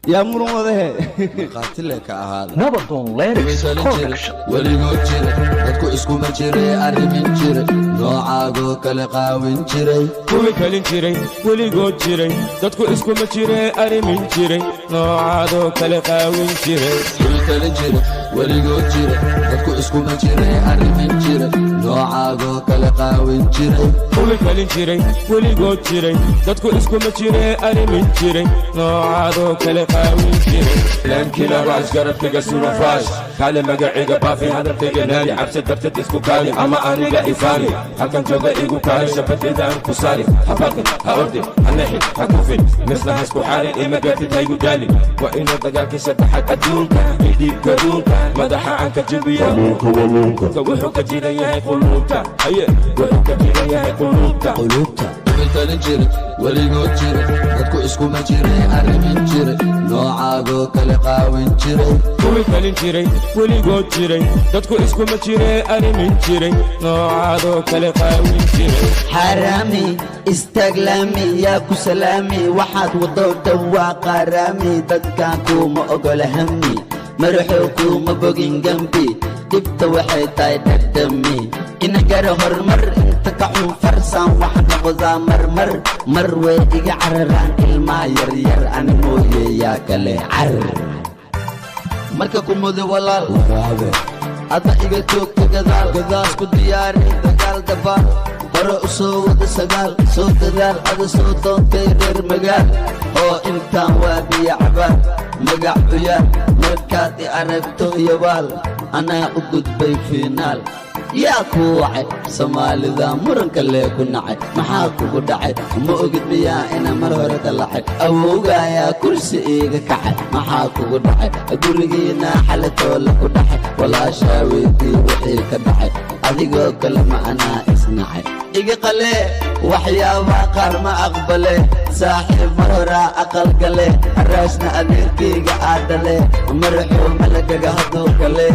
يا مرمده قاتلك هذا نبض ليركس وليقول جري dadku isku ma jiray arrimin jiray noocaago kala qaawin jiray kuwi kalin jiray weligood jiray dadku isku ma jiray arrimin jiray noocaado kala qaawin jiray kuwi kalin jiray weligood jiray dadku isku ma jiray arrimin jiray noocaago kala qaawin jiray kuwi kalin jiray weligood jiray dadku isku ma jiray arrimin jiray noocaado kala qaawin jiray laakiin raas garabkiga surufaash kale magaciga baafi hadalkayga naali cabsi darteed isku kaali ama aniga ifaani halkan jooga igu kaali shabadida aan ku saari habaqin ha ordi ha nexin ha kufin misla ha isku xaarin ima gaartid ha igu daalin waa inuu dagaalkii saddexaad adduunka idhiibka duunka madaxa aan ka jibiya wuxuu ka jiran yahay quluubta haye wuxuu ka jiran yahay quluubta kuwi kalin jiray weligood jiray dadku isku ma jiray arrimin jiray noocaago kala qaawin jiray kuwi kalin jiray weligood jiray dadku isku ma jiray arrimin jiray noocaado kala qaawin jiray حرامي استغلامي يا كسلامي واحد وضوء دوا قرامي دكاكو ما أقول همي مرحوكو ما بقين جنبي جبت وحيد دمي إن جرى هرمر انت كحو فرسان واحد غزا مرمر مروي إيجا عرران الماء ير أنا موي يا كلي عر مرككم مذ ولال أتا إيجا توك تجدال جداس كدياري دجال دبار hore u soo wada sagaal soo dadaal ada soo doontay reer magaal oo intaan waa biyo cabaan magac uyaan markaad i aragto yabaal anaa u gudbay fiinaal yaa kuu wacay soomaalida muranka lee ku nacay maxaa kugu dhacay ma ogid miyaa ina mar hore ka lacay awowgaayaa kursi iiga kacay maxaa kugu dhacay gurigiina xalatoola ku dhacay walaashaa weydii wixii ka dhacay adigoo kale ma anaa isnacay iga qale waxyaabaa qaar ma aqbale saaxiib mar horaa aqal gale araasna adeerkayga aadhale maraxuu malagaga hadduu kale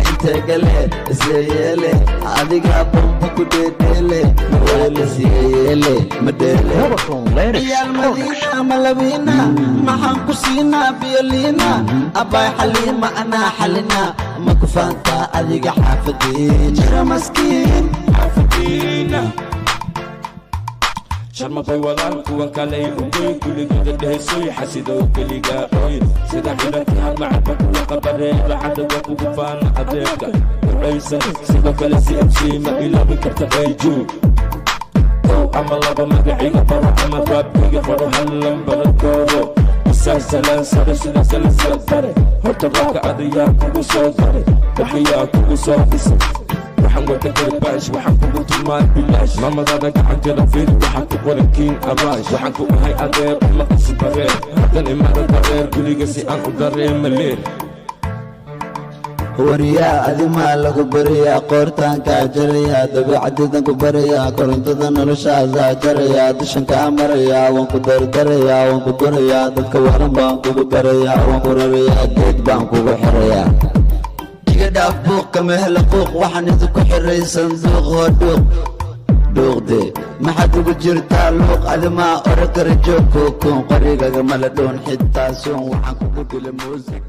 intee gale isyeyeele adigaa bomba ku dheedheele mawaala siyeyeele madheele ciyaal madiina malabiina maxaan ku siinaa biyoliina abbaay xaliima anaa xalina ma ku faantaa adiga xaafadiin jira maskiin xaafadiina sharma bay wadaan kuwan kale ugoy kuligooda dhehaysoy xasidow keligaa oy sida xidhankii hadlacadba kula qabaree lacagda waa kugu faana adeegka ducaysan sidoo kale CMC ma ilaabi karta ayjuu ama laba magaciga baro ama rabbiga baro hallan baradkoodo isaalsalaan sare sida salasal bare horta raaka adayaa kugu soo daray waxayaa kugu soo dhisay waxaan wada garbaash waxaan kugu tilmaan bilaash mamadada gacanteeda fiir waxaan ku qorankiin abaash waxaan ku ahay adeer uma qasi bareer haddan imada dareer guriga si aan u dareema leer wariyaa adimaa lagu bariyaa qoortaankaa jarayaa dabiicadiidan ku barayaa korontada noloshaasaa jarayaa dushankaa marayaa waan ku dardarayaa waan ku durayaa dadka waran baan kugu darayaa waan ku rarayaa geed baan kugu xirayaa iga dhaaf buuq kama hela quuq waxaan idinku xiray sanduuq oo dhuuqde maxaad ugu jirtaa luuq adimaa ora kara joog kookon qorigaga mala dhoon xitaa soon waxaan kugu dila muusig